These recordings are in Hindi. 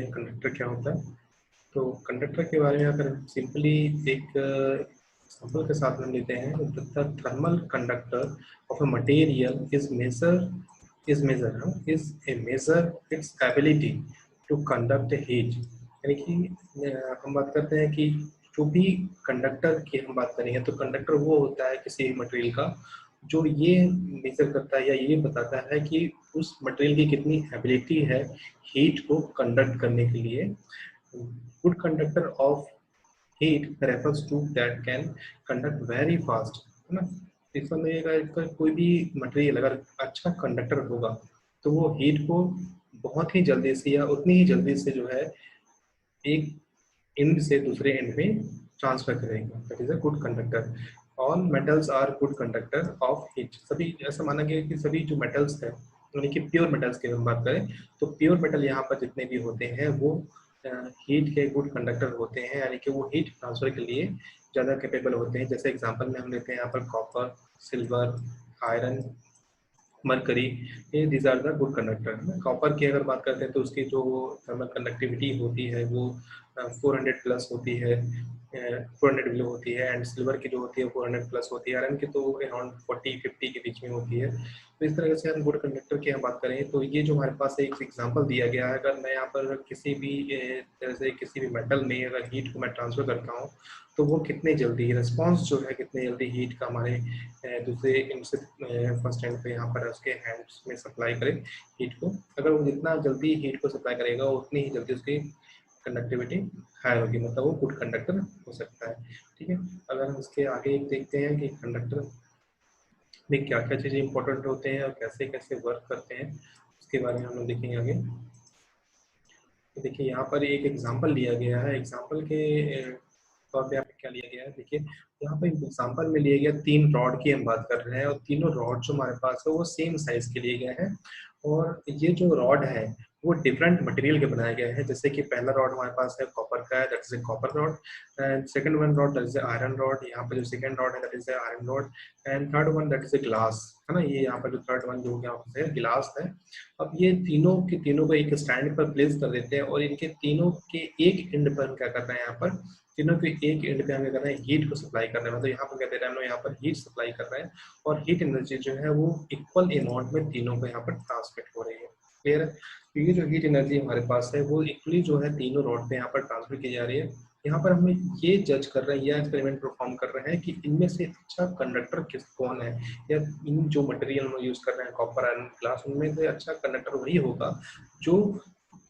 कंडक्टर क्या होता है। तो कंडक्टर के बारे में अगर सिंपली एक एग्जांपल के साथ हम लेते हैं, the thermal conductor of a material is measure its ability to conduct heat. यानी कि हम बात करते हैं कि जो भी कंडक्टर की हम बात करेंगे तो कंडक्टर वो होता है किसी मटेरियल का जो ये मेजर करता है या ये बताता है कि उस मटेरियल की कितनी एबिलिटी है हीट को कंडक्ट करने के लिए। Good conductor of heat refers to that can conduct very fast, है ना। इसमें अगर कोई भी मटेरियल अगर अच्छा कंडक्टर होगा तो वो हीट को बहुत ही जल्दी से या उतनी ही जल्दी से जो है एक एंड से दूसरे एंड में ट्रांसफर करेगा। That is a good conductor. All metals are good conductor of heat. सभी ऐसा माना गया कि सभी जो मेटल्स है, यानी कि प्योर मेटल्स की हम बात करें तो प्योर मेटल यहाँ पर जितने भी होते हैं वो हीट के गुड कंडक्टर होते हैं, यानी कि वो हीट ट्रांसफर के लिए ज़्यादा कैपेबल होते हैं। जैसे एग्जांपल में हम लेते हैं यहाँ पर कॉपर, सिल्वर, आयरन, मरकरी, ये these are the good conductor. Copper की अगर बात करते हैं तो उसकी जो थर्मल कंडक्टिविटी होती है वो 400 प्लस होती है, 400 बिलो होती है। एंड सिल्वर की जो होती है 400 प्लस होती है। आयरन की तो अराउंड 40-50 के बीच में होती है। तो इस तरह से हम गुड कंडक्टर की हम बात करें तो ये जो हमारे पास एक एग्जांपल दिया गया है, अगर मैं यहाँ पर किसी भी तरह से किसी भी मेटल में अगर हीट को मैं ट्रांसफर करता हूँ तो वो कितने जल्दी रिस्पॉन्स जो है कितने जल्दी हीट का हमारे दूसरे एंड से फर्स्ट एंड पे यहाँ पर उसके हैंड्स में सप्लाई करे हीट को। अगर वो जितना जल्दी हीट को सप्लाई करेगा उतनी ही जल्दी उसकी कंडक्टिविटी हाई होगी, मतलब वो गुड कंडक्टर हो सकता है। ठीक है, अगर हम इसके आगे एक देखते हैं कि कंडक्टर में क्या क्या चीज़ें इंपॉर्टेंट होते हैं और कैसे कैसे वर्क करते हैं उसके बारे में हम लोग देखेंगे आगे। तो देखिए यहाँ पर एक एग्जांपल लिया गया है। एग्जांपल के तौर पे आपको क्या लिया गया है, देखिए यहाँ पर एग्जांपल में लिया गया 3 रॉड की हम बात कर रहे हैं और तीनों रॉड जो हमारे पास है वो सेम साइज के लिए गए हैं। और ये जो रॉड है वो डिफरेंट मटेरियल के बनाया गया है। जैसे कि पहला रॉड हमारे पास है कॉपर का है, that is a copper rod. And second one rod that is a iron rod. यहाँ पर जो सेकंड रॉड है that is a iron rod. And third one that is a glass, है ना। ये यहाँ पर जो थर्ड वन जो यहाँ पर है गिलास है। अब ये तीनों के तीनों को एक स्टैंड पर प्लेस कर देते हैं और इनके तीनों के एक एंड पर हम क्या कर रहे हैं, यहाँ पर तीनों के एक एंड पे हम क्या कर रहे हैं, हीट को सप्लाई कर रहे हैं। मतलब यहाँ पर क्या दे रहे हैं हम लोग, यहाँ पर हीट सप्लाई कर रहे हैं और हीट एनर्जी जो है वो इक्वल अमाउंट में तीनों को यहाँ पर ट्रांसमिट हो रही है। क्लियर है। तो ये जो हीट एनर्जी हमारे पास है वो इक्वली जो है तीनों रॉड पे यहाँ पर ट्रांसफर की जा रही है। यहाँ पर हम ये जज कर रहे हैं या एक्सपेरिमेंट परफॉर्म कर रहे हैं कि इनमें से अच्छा कंडक्टर कौन है, या इन जो मटेरियल हम यूज कर रहे हैं कॉपर एंड ग्लास, उनमें से अच्छा कंडक्टर वही होगा जो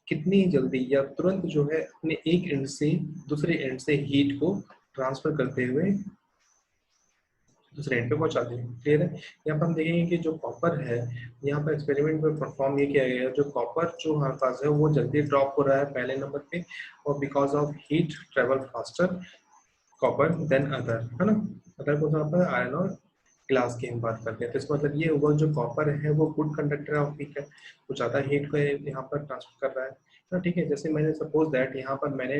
कितनी जल्दी या तुरंत जो है अपने एक एंड से दूसरे एंड से हीट को ट्रांसफर करते हुए दूसरे एंड पे पहुंचा दें। क्लियर है। यहाँ पर हम देखेंगे कि जो कॉपर है, यहाँ पर एक्सपेरिमेंट में परफॉर्म ये किया गया है, जो कॉपर जो हमारे पास है वो जल्दी ड्रॉप हो रहा है पहले नंबर पे, और because of heat travel faster copper than other, है ना। अदर को यहाँ पर आयरन और ग्लास की हम बात करते हैं। तो इसका मतलब ये हुआ जो कॉपर है वो गुड कंडक्टर ऑफ हीट है, वो ज़्यादा हीट को यहाँ पर ट्रांसफर कर रहा है ना। ठीक है, जैसे मैंने सपोज दैट यहाँ पर मैंने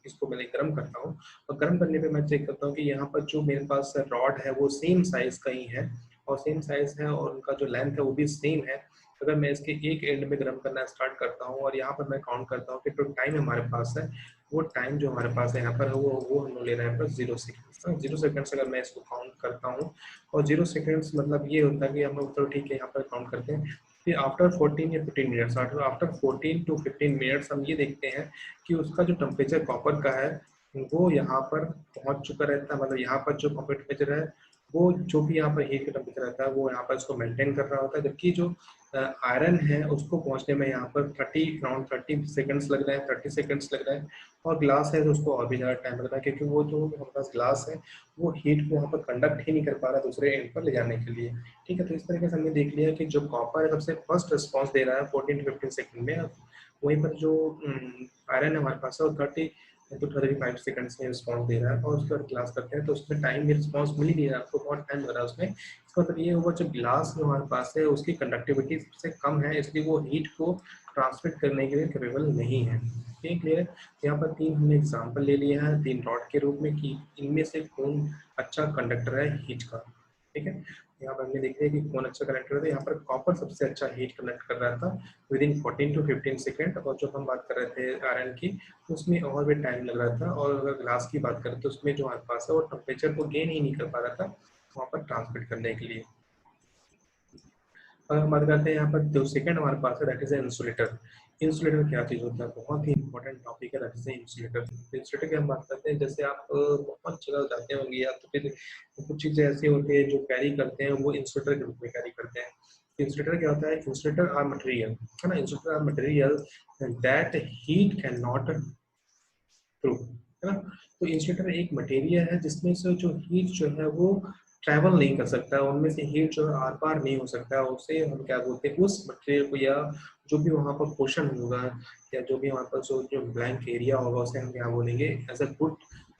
इसको मैंने गर्म करता हूँ और गर्म करने पे मैं चेक करता हूँ कि यहाँ पर जो मेरे पास रॉड है वो सेम साइज का ही है और सेम साइज है और उनका जो लेंथ है वो भी सेम है। अगर मैं इसके एक एंड में गर्म करना स्टार्ट करता हूँ और यहाँ पर मैं काउंट करता हूँ कि जो टाइम हमारे पास है वो टाइम जो हमारे पास है यहाँ पर वो हम लोग ले रहे हैं पर 0 सेकेंड्स। 0 सेकेंड्स अगर मैं इसको काउंट करता हूँ और 0 सेकेंड्स मतलब ये होता है कि हम लोग तो ठीक है यहाँ पर काउंट करते हैं। फिर आफ्टर 14 या 15 मिनट्स, आफ्टर 14 to 15 मिनट्स हम ये देखते हैं कि उसका जो टेम्परेचर कॉपर का है वो यहाँ पर पहुँच चुका रहता है। मतलब यहाँ पर जो कॉपर टेम्परेचर है वो जो भी यहाँ पर हीट का टेम्परेचर रहता है वो यहाँ पर इसको मेंटेन कर रहा होता है, जबकि जो आयरन है उसको पहुंचने में यहाँ पर अराउंड 30 सेकंड्स लग रहे हैं, 30 सेकंड्स लग रहे हैं। और ग्लास है तो उसको और भी ज़्यादा टाइम लग रहा है क्योंकि वो जो हमारे पास ग्लास है वो हीट को वहाँ पर कंडक्ट ही नहीं कर पा रहा दूसरे एंड पर ले जाने के लिए। ठीक है, तो इस तरीके से हमने देख लिया कि जो कॉपर है सबसे फर्स्ट रिस्पॉन्स दे रहा है 14 to 15 सेकंड में, वहीं पर जो आयरन है हमारे पास है वो 30 तो 35 सेकंड्स में रिस्पॉन्स दे रहा है। और उसके बाद ग्लास करते हैं तो उसमें टाइम भी रिस्पॉन्स मिल ही नहीं रहा, आपको बहुत टाइम लग रहा है उसमें। इसका मतलब ये होगा जो ग्लास जो हमारे पास है उसकी कंडक्टिविटी सबसे कम है, इसलिए वो हीट को ट्रांसमिट करने के लिए कैपेबल नहीं है। ठीक है, यहाँ पर 3 हमने एग्जाम्पल ले लिया है 3 रॉड के रूप में कि इनमें से कौन अच्छा कंडक्टर है हीट का। ठीक है, यहाँ पर हमने देख लिया कि कौन अच्छा कंडक्टर था। यहाँ पर कॉपर सबसे अच्छा हीट कंडक्ट कर रहा था विद इन 14 to 15 सेकेंड, और जो हम बात कर रहे थे आयरन की तो उसमें और भी टाइम लग रहा था। और अगर ग्लास की बात करें तो उसमें जो हमारे पास है वो टेम्परेचर को गेन ही नहीं कर पा रहा था वहाँ पर ट्रांसमिट करने के लिए। अगर हम बात करते हैं यहाँ पर जो सेकंड हमारे पास है दैट इज इंसुलेटर। इंसुलेटर क्या चीज होता है, बहुत ही इंपॉर्टेंट टॉपिक है दैट इज इंसुलेटर। इंसुलेटर की हम बात करते हैं, जैसे आप बहुत जगह जाते होंगे या तो फिर कुछ चीजें ऐसी होती है जो कैरी करते हैं वो इंसुलेटर के रूप में कैरी करते हैं। इंसुलेटर क्या होता है, इंसुलेटर आर मटेरियल है ना, insulator are material that heat can not through, है ना। तो इंसुलेटर एक मटेरियल है जिसमें से जो हीट जो है वो ट्रैवल नहीं कर सकता है, उनमें से हीट जो है आर पार नहीं हो सकता है। उसे हम क्या बोलते हैं, उस मटेरियल को या जो भी वहाँ पर पोर्शन होगा या जो भी वहाँ पर जो ब्लैंक एरिया होगा उसे हम क्या बोलेंगे, as a good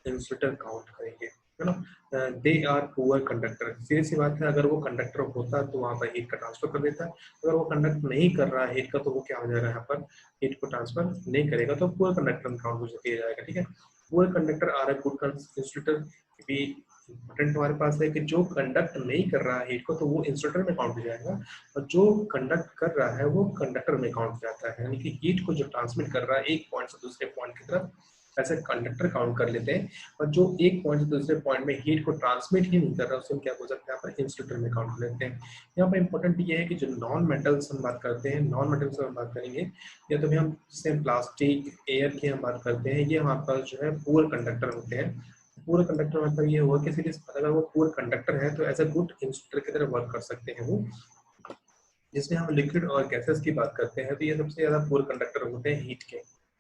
insulator count करेंगे, है ना। They are poor conductor. सीधी सी बात है, अगर वो कंडक्टर होता तो वहाँ पर हीट का ट्रांसफर कर देता, अगर वो कंडक्ट नहीं कर रहा है हीट का तो वो क्या हो जाएगा, यहाँ पर हीट को ट्रांसफर नहीं करेगा तो पुअर कंडक्टर में काउंट किया जाएगा। ठीक है, poor conductor are a good insulator भी इंपॉर्टेंट हमारे पास है कि जो कंडक्ट नहीं कर रहा है हीट को तो वो इंसुलेटर में काउंट हो जाएगा, और जो कंडक्ट कर रहा है वो कंडक्टर में काउंट हो जाता है। यानी कि हीट को जो ट्रांसमिट कर रहा है एक पॉइंट से दूसरे पॉइंट की तरफ, ऐसे कंडक्टर काउंट कर लेते हैं। और जो एक पॉइंट से दूसरे पॉइंट में हीट को ट्रांसमिट ही नहीं कर रहा उसे हम क्या बोल सकते हैं, यहाँ पर इंसुलेटर में काउंट कर लेते हैं। यहाँ पर इंपॉर्टेंट ये है कि जो नॉन मेटल्स हम बात करते हैं, नॉन मेटल्स हम बात करेंगे या तो भी हम जैसे प्लास्टिक एयर की हम बात करते हैं, ये हमारे पास जो है पुअर कंडक्टर होते हैं। पूरा कंडक्टर मतलब ये हुआ कि सीरीज अगर वो पूरा कंडक्टर है तो एज अ गुड इंसुलेटर की तरह वर्क कर सकते हैं वो। जिसमें हम लिक्विड और गैसेस की बात करते हैं तो ये सबसे ज्यादा पूरे कंडक्टर होते हैं हीट के।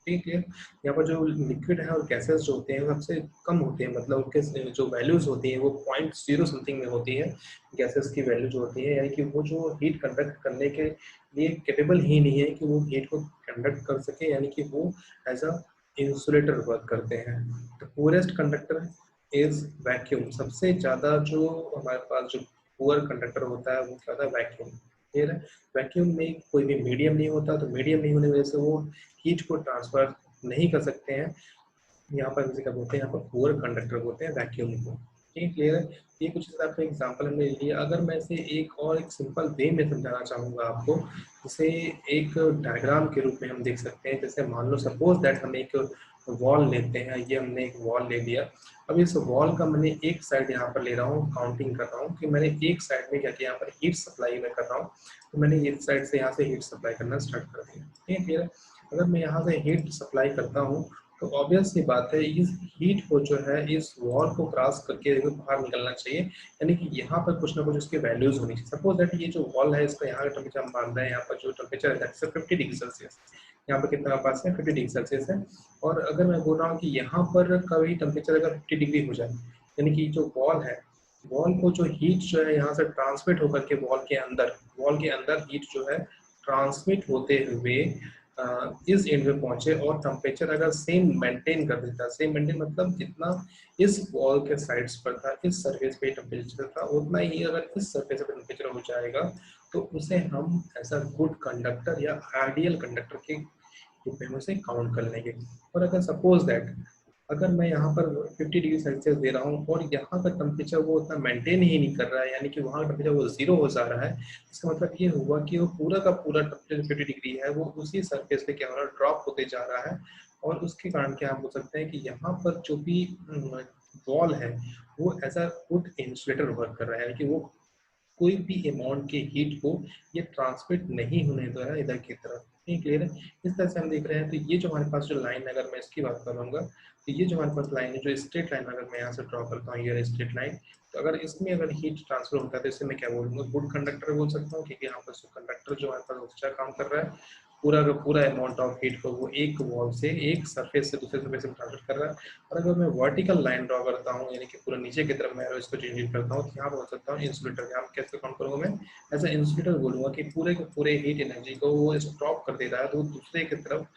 ठीक है, यहाँ पर जो लिक्विड है और गैसेस जो होते हैं सबसे कम होते हैं, मतलब उनके जो वैल्यूज होती हैं वो 0.0 समथिंग में होती है गैसेस की वैल्यू जो होती है, यानी कि वो जो हीट कंडक्ट करने के लिए कैपेबल ही नहीं है कि वो हीट को कंडक्ट कर सके, यानी कि वो एज अ इंसुलेटर वर्क करते हैं। The poorest conductor is vacuum. सबसे ज्यादा जो हमारे पास जो पुअर कंडक्टर होता है वो क्या होता है, वैक्यूम। क्लियर है, वैक्यूम में कोई भी मीडियम नहीं होता, तो मीडियम नहीं होने की वजह से वो हीट को ट्रांसफर नहीं कर सकते हैं। यहाँ पर जैसे क्या बोलते हैं, यहाँ पर पुअर कंडक्टर बोलते हैं वैक्यूम को। ठीक है, क्लियर है। ये कुछ हिसाब से एग्जांपल हमने लिया। अगर मैं इसे एक और एक सिंपल वे में समझाना चाहूँगा आपको, जिसे एक डायग्राम के रूप में हम देख सकते हैं। जैसे मान लो सपोज दैट हम एक वॉल लेते हैं, ये हमने एक वॉल ले लिया। अब इस वॉल का मैंने एक साइड यहाँ पर ले रहा हूँ, काउंटिंग कर रहा हूँ कि मैंने एक साइड में क्या किया, यहाँ पर हीट सप्लाई में कर रहा हूँ, तो मैंने इस साइड से यहाँ से हीट सप्लाई करना स्टार्ट कर दिया। ठीक है, क्लियर है। अगर मैं यहाँ से हीट सप्लाई करता हूँ तो ऑब्वियस सी बात है इस हीट को जो है इस वॉल को क्रॉस करके बाहर निकलना चाहिए, यानी कि यहाँ पर कुछ ना कुछ उसकी वैल्यूज होनी चाहिए। सपोज दैट ये जो वॉल है इसका यहाँ का टेम्परेचर हम मान रहे हैं, यहाँ पर जो टेम्परेचर है 50 डिग्री सेल्सियस, यहाँ पर कितना पास है 50 डिग्री सेल्सियस है। और अगर मैं बोल रहा हूँ कि यहाँ पर कभी टेम्परेचर अगर 50 डिग्री हो जाए, यानी कि जो वॉल है, वॉल को जो हीट जो है यहाँ से ट्रांसमिट होकर के वॉल के अंदर हीट जो है ट्रांसमिट होते हुए इस एंड में पहुंचे, और टेम्परेचर अगर सेम मेंटेन कर देता, सेम मेंटेन मतलब जितना इस वॉल के साइड्स पर था, इस सरफेस पे टेम्परेचर था, उतना ही अगर इस सरफेस पे टेम्परेचर हो जाएगा तो उसे हम एज अ गुड कंडक्टर या आइडियल कंडक्टर के रूप में उसे काउंट कर लेंगे। और अगर सपोज दैट अगर मैं यहाँ पर 50 डिग्री सेल्सियस दे रहा हूँ और यहाँ का टेम्परेचर वो उतना मेंटेन ही नहीं कर रहा है, यानी कि वहाँ का टेम्परेचर वो जीरो हो जा रहा है, इसका मतलब ये हुआ कि वो पूरा का पूरा टेम्परेचर 50 डिग्री है वो उसी सरफेस पे क्या हो रहा है, ड्रॉप होते जा रहा है। और उसके कारण क्या हम बोल सकते हैं कि यहाँ पर जो भी वॉल है वो as a good insulator work कर रहा है, कि वो कोई भी अमाउंट के हीट को ये ट्रांसमिट नहीं होने दे रहा है इधर की तरफ। ठीक, क्लियर है। इस तरह से हम देख रहे हैं। तो ये जो हमारे पास जो लाइन है, अगर मैं इसकी बात करूंगा तो ये जो हमारे पास लाइन है, जो स्ट्रेट लाइन अगर मैं यहाँ से ड्रॉ करता हूँ, ये स्ट्रेट लाइन, तो अगर इसमें अगर हीट ट्रांसफर होता है तो इसे मैं क्या बोलूँगा, गुड कंडक्टर बोल सकता हूँ, क्योंकि यहाँ पर कंडक्टर जो हमारे पास अच्छा काम कर रहा है, पूरा का पूरा अमाउंट ऑफ हीट को वो एक वॉल से एक सरफेस से दूसरे सरफेस में ट्रांसफर कर रहा है। और अगर मैं वर्टिकल लाइन ड्रॉ करता हूँ, यानी कि पूरा नीचे की तरफ मैं इसको चेंज करता हूँ, तो यहाँ बोल सकता हूँ इंसुलेटर। यहाँ कैसे काउंट करूँगा मैं, एज ए इंसुलेटर बोलूँगा कि पूरे के पूरे हीट एनर्जी को वो स्टॉप कर दे रहा है, तो दूसरे की तरफ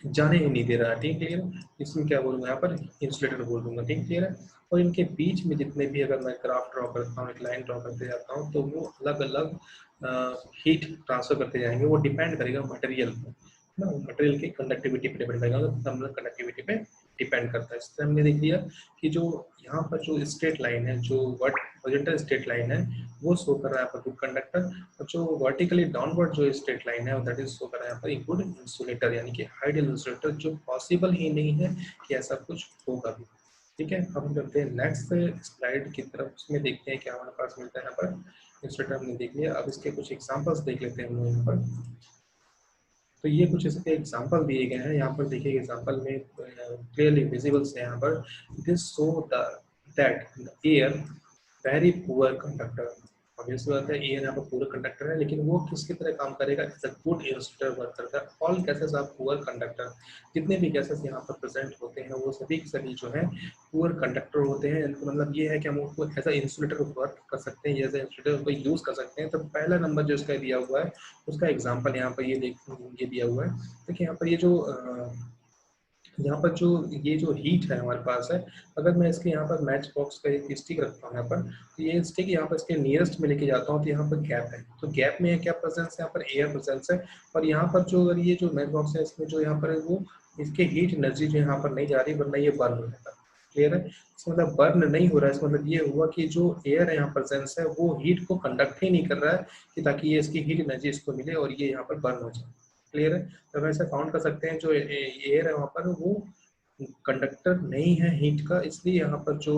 जाने ही नहीं दे रहा है। ठीक, क्लियर है। इसमें क्या बोलूँगा, यहाँ पर इंसुलेटर बोल दूंगा। ठीक, क्लियर है। और इनके बीच में जितने भी अगर मैं ग्राफ ड्रॉ करता हूँ, एक लाइन ड्रॉ करते जाता हूँ, तो वो अलग अलग हीट ट्रांसफर करते जाएंगे। वो डिपेंड करेगा मटेरियल पर ना, मटेरियल की कंडक्टिविटी पे डिपेंड करेगा, थर्मल कंडक्टिविटी पे डिपेंड करता है। इससे हमने देख लिया कि जो यहाँ पर जो स्ट्रेट लाइन है, जो हॉरिजॉन्टल स्ट्रेट लाइन है वो शो कर रहा है यहाँ पर गुड कंडक्टर, और जो वर्टिकली डाउनवर्ड जो स्ट्रेट लाइन है दैट इज शो कर रहा है यहाँ पर गुड इंसुलेटर, यानी कि आइडियल इंसुलेटर, जो पॉसिबल ही नहीं है कि ऐसा कुछ होगा भी। ठीक है, हम करते हैं नेक्स्ट स्लाइड की तरफ, उसमें देखते हैं क्या हमारे पास मिलता है यहाँ पर। इंसुलेटर हमने देख लिया, अब इसके कुछ एग्जांपल्स देख लेते हैं हम लोग यहाँ पर। तो ये कुछ इसके एग्जांपल दिए गए हैं यहाँ पर, देखिए एग्जांपल में क्लियरली विजिबल है यहाँ पर, this show that air very poor conductor. Obviously बात है एयर यहाँ पर पूरा कंडक्टर है, लेकिन वो किसकी तरह काम करेगा, as a good insulator work करता है। All gases are poor conductor, जितने भी गैसेस यहाँ पर प्रेजेंट होते हैं वो सभी के सभी जो है पुअर कंडक्टर होते हैं। इनका मतलब ये है कि हम उसको एज अ इंसुलेटर वर्क कर सकते हैं, एज अ इंसुलेटर को यूज कर सकते हैं। तो पहला नंबर जो इसका दिया हुआ है उसका एग्जाम्पल यहाँ पर ये दिया हुआ है। देखिए यहाँ पर ये जो यहाँ पर जो ये जो हीट है हमारे पास है, अगर मैं इसके यहाँ पर मैच बॉक्स का एक स्टिक रखता हूँ यहाँ पर, तो ये स्टिक यहाँ पर इसके नियरेस्ट में लेके जाता हूँ तो यहाँ पर गैप है, तो गैप में क्या प्रेजेंस है, यहाँ पर एयर प्रेजेंस है। और यहाँ पर जो अगर ये जो मैच बॉक्स है इसमें जो यहाँ पर है वो इसके हीट एनर्जी जो यहाँ पर नहीं जा रही, वरना ये बर्न हो जाता है। क्लियर है, इसका मतलब बर्न नहीं हो रहा है, इसका मतलब ये हुआ कि जो एयर है यहाँ प्रेजेंस है वो हीट को कंडक्ट ही नहीं कर रहा है कि ताकि ये इसकी हीट एनर्जी इसको मिले और ये यहाँ पर बर्न हो जाए। क्लियर है, तो हम ऐसा काउंट कर सकते हैं जो एयर है वहाँ पर वो कंडक्टर नहीं है हीट का, इसलिए यहाँ पर जो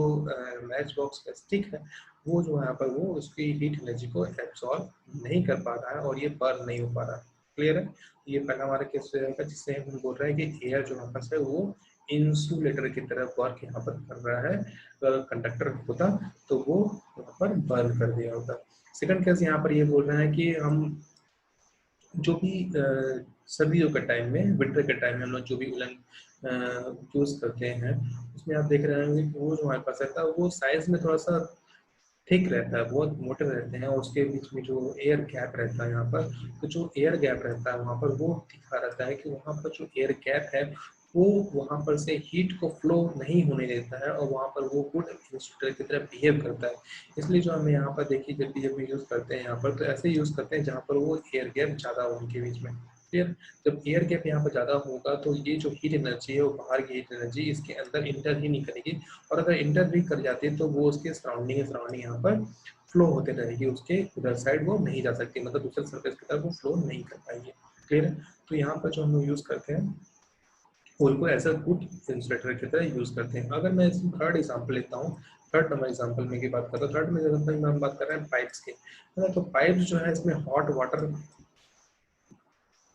मैच बॉक्स का स्टिक है वो जो है यहाँ पर वो उसकी हीट एनर्जी को एब्सॉर्ब नहीं कर पा रहा है और ये बर्न नहीं हो पा रहा है। क्लियर है, ये पहला हमारा केस रहेगा जिससे हम बोल रहे हैं कि एयर जो हमारे पास है वो इंसुलेटर की तरह वर्क यहाँ पर कर रहा है। अगर कंडक्टर होता तो वो यहाँ पर बर्न कर दिया होता। सेकंड केस यहाँ पर ये बोल रहे हैं कि हम जो भी सर्दियों के टाइम में, विंटर के टाइम में हम लोग जो भी उलन यूज करते हैं उसमें आप देख रहे होंगे कि वो जो हमारे पास रहता है वो साइज में थोड़ा सा थिक रहता है, बहुत मोटे रहते हैं, और उसके बीच में जो एयर गैप रहता है यहाँ पर, तो जो एयर गैप रहता है वहाँ पर वो दिखा रहता है कि वहाँ पर जो एयर गैप है वो वहाँ पर से हीट को फ्लो नहीं होने देता है और वहाँ पर वो गुड इंसुलेटर की तरह बिहेव करता है। इसलिए जो हमें यहाँ पर देखिए जब भी यूज़ करते हैं यहाँ पर तो ऐसे यूज़ करते हैं जहाँ पर वो एयर गैप ज़्यादा हो उनके बीच में। क्लियर, जब एयर गैप यहाँ पर ज़्यादा होगा तो ये जो हीट एनर्जी है वो बाहर की हीट एनर्जी इसके अंदर इंटर ही नहीं करेगी, और अगर इंटर भी कर जाती है तो वो उसके सराउंडिंग यहाँ पर फ्लो होते रहेगी, उसके उधर साइड वो नहीं जा सकती, मतलब दूसरे सरफेस की तरफ वो फ्लो नहीं कर पाएगी। क्लियर है, तो यहाँ पर जो हम लोग यूज़ करते हैं उनको एज अ गुड इंसुलेटर की तरह यूज़ करते हैं। अगर मैं इसमें थर्ड एग्जाम्पल लेता हूँ, थर्ड नंबर एग्जाम्पल में की बात करता हूँ, थर्ड में एग्जाम्पल में हम बात कर रहे हैं पाइप्स की। तो पाइप्स जो है इसमें हॉट वाटर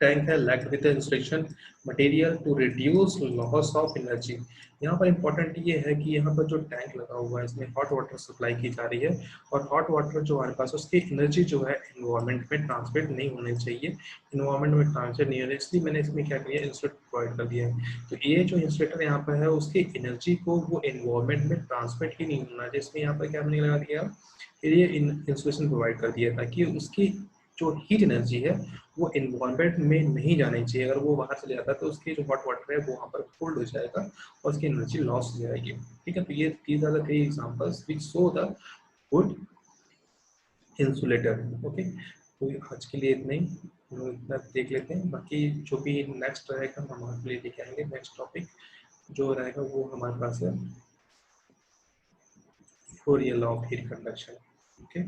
टैंक है lagged with insulation material to reduce loss of energy. यहाँ पर इंपॉर्टेंट ये है कि यहाँ पर जो टैंक लगा हुआ है इसमें हॉट वाटर सप्लाई की जा रही है, और हॉट वाटर जो हमारे पास उसकी एनर्जी जो है इन्वायरमेंट में ट्रांसमिट नहीं होनी चाहिए, इन्वायरमेंट में ट्रांसफर नहीं होनी, इसलिए मैंने इसमें क्या किया इंसुलेटर प्रोवाइड कर दिया है। तो ये जो इंसुलेटर यहाँ पर है उसकी एनर्जी को वो इन्वायरमेंट में ट्रांसमिट ही नहीं होना चाहिए, इसमें यहाँ पर क्या हमने लगा दिया, ये इंसुलेशन प्रोवाइड कर दिया ताकि उसकी जो हीट एनर्जी है वो इन्वायरमेंट में नहीं जानी चाहिए। अगर वो बाहर चले जाता है तो उसकी जो हॉट वाटर है वो वहाँ पर कोल्ड हो जाएगा और उसकी एनर्जी लॉस हो जाएगी। ठीक है, तो ये these are the three examples which show the good insulator. Okay, तो आज के लिए इतना ही, हम लोग इतना देख लेते हैं, बाकी जो भी नेक्स्ट रहेगा हम आपके लिए लेके आएंगे। नेक्स्ट टॉपिक जो रहेगा वो हमारे पास है Fourier law of heat conduction. Okay.